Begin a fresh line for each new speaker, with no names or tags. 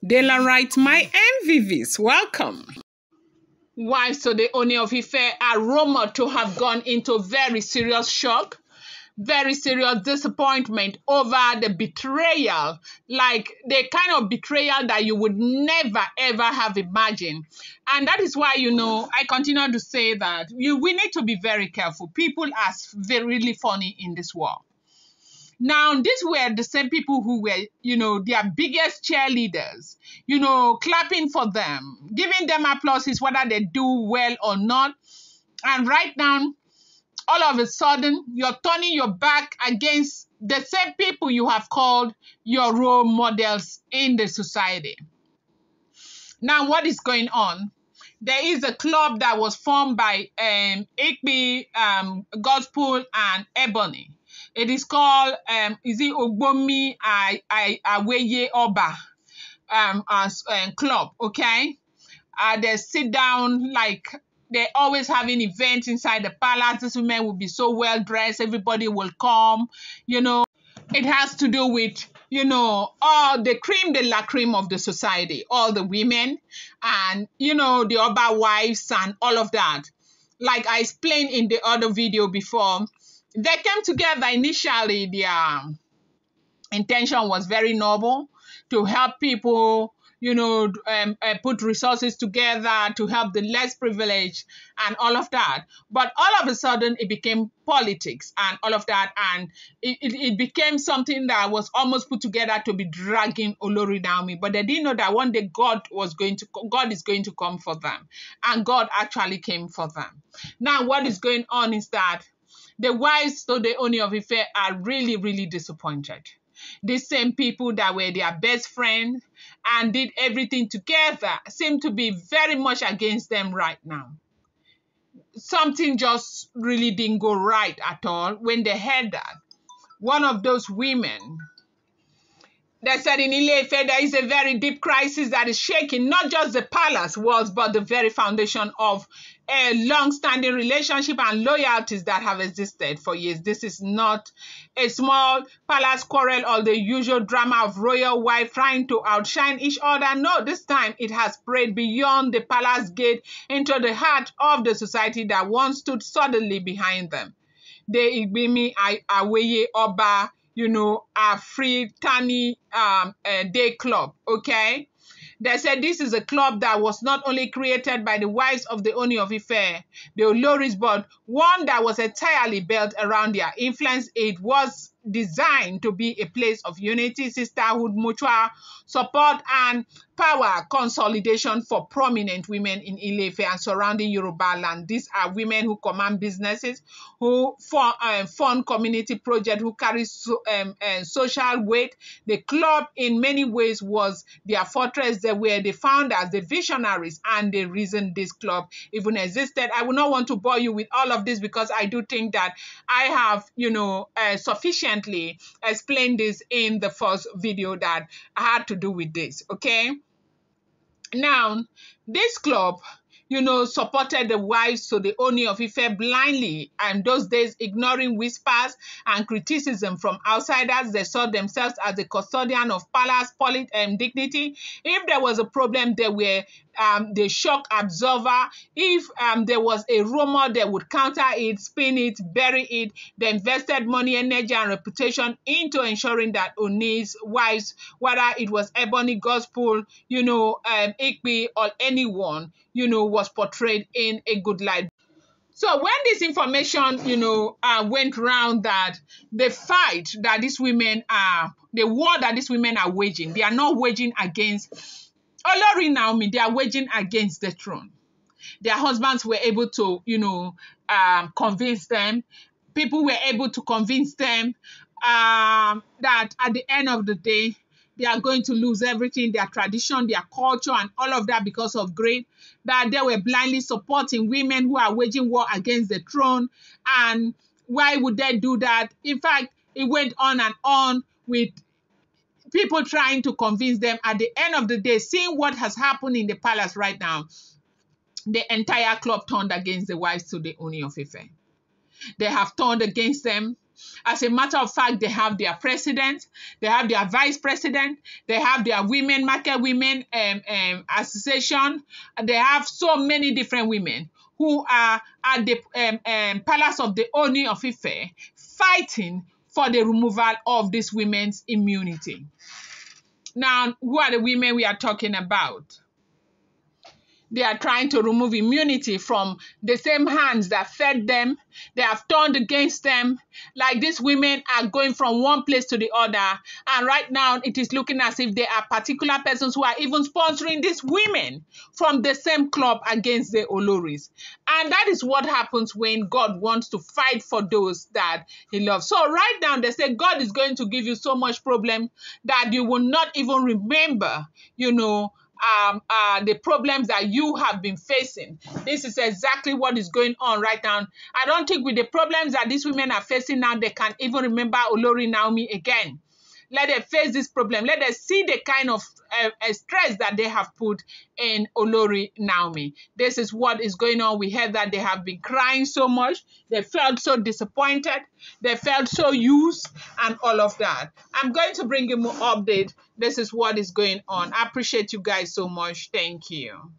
De la right, my MVVs, welcome.
Wives to the Ooni of Ife are rumored to have gone into very serious shock, very serious disappointment over the betrayal, like the kind of betrayal that you would never ever have imagined. And that is why, I continue to say that we need to be very careful. People are really funny in this world. Now, these were the same people who were, their biggest cheerleaders, clapping for them, giving them applauses whether they do well or not. And right now, all of a sudden, you're turning your back against the same people you have called your role models in the society. Now, what is going on? There is a club that was formed by Ìgbìmò, Gospel, and Ebony. It is called, Ìgbìmò Àwẹ club, okay? They sit down like they're always having events inside the palace. These women will be so well dressed. Everybody will come, It has to do with, all the cream de la cream of the society, all the women and, the other wives and all of that. Like I explained in the other video before, they came together initially. Their intention was very noble, to help people, put resources together to help the less privileged and all of that. But all of a sudden, it became politics and all of that. And it became something that was almost put together to be dragging Olori Naomi. But they didn't know that one day God is going to come for them. And God actually came for them. Now, what is going on is that the wives to the Ooni of Ife are really, really disappointed. These same people that were their best friends and did everything together seem to be very much against them right now. Something just really didn't go right at all when they heard that. One of those women, they said in Ile Ife there is a very deep crisis that is shaking not just the palace walls, but the very foundation of a long-standing relationship and loyalties that have existed for years. This is not a small palace quarrel or the usual drama of royal wife trying to outshine each other. No, this time it has spread beyond the palace gate into the heart of the society that once stood suddenly behind them. The Ìgbìmò Àwẹ a free tiny day club, okay? They said this is a club that was not only created by the wives of the Ooni of Ife, the Oloris, but one that was entirely built around their influence. It was designed to be a place of unity, sisterhood, mutual support, and power consolidation for prominent women in Ile Ife and surrounding Yoruba land. These are women who command businesses, who fund community projects, who carry social weight. The club, in many ways, was their fortress. They were the founders, the visionaries, and the reason this club even existed. I will not want to bore you with all of this because I do think that I have, sufficiently explained this in the first video that had to do with this, okay? Now, this club, supported the wives to the Ooni of Ife blindly, and those days ignoring whispers and criticism from outsiders. They saw themselves as the custodian of palace dignity. If there was a problem, they were the shock absorber. If there was a rumor, they would counter it, spin it, bury it. They invested money, energy, and reputation into ensuring that Ooni's wives, whether it was Ebony, Gospel, Ìgbì, or anyone, was portrayed in a good light. So when this information, went around that the fight that these women are, the war that these women are waging, they are not waging against Olori Naomi, they are waging against the throne. Their husbands were able to, convince them. People were able to convince them that at the end of the day, they are going to lose everything, their tradition, their culture, and all of that because of greed, that they were blindly supporting women who are waging war against the throne. And why would they do that? In fact, it went on and on with people trying to convince them. At the end of the day, seeing what has happened in the palace right now, the entire club turned against the wives to the Ooni of Ife. They have turned against them. As a matter of fact, they have their president, they have their vice president, they have their women, market women association. They have so many different women who are at the palace of the Ooni of Ife fighting for the removal of this women's immunity. Now, who are the women we are talking about? They are trying to remove immunity from the same hands that fed them. They have turned against them. Like these women are going from one place to the other. And right now, it is looking as if there are particular persons who are even sponsoring these women from the same club against the Oloris. And that is what happens when God wants to fight for those that he loves. So right now, they say God is going to give you so much problem that you will not even remember, the problems that you have been facing. This is exactly what is going on right now. I don't think with the problems that these women are facing now, they can even remember Olori Naomi again. Let them face this problem. Let them see the kind of stress that they have put in Olori Naomi. This is what is going on. We heard that they have been crying so much. They felt so disappointed. They felt so used and all of that. I'm going to bring you more update. This is what is going on. I appreciate you guys so much. Thank you.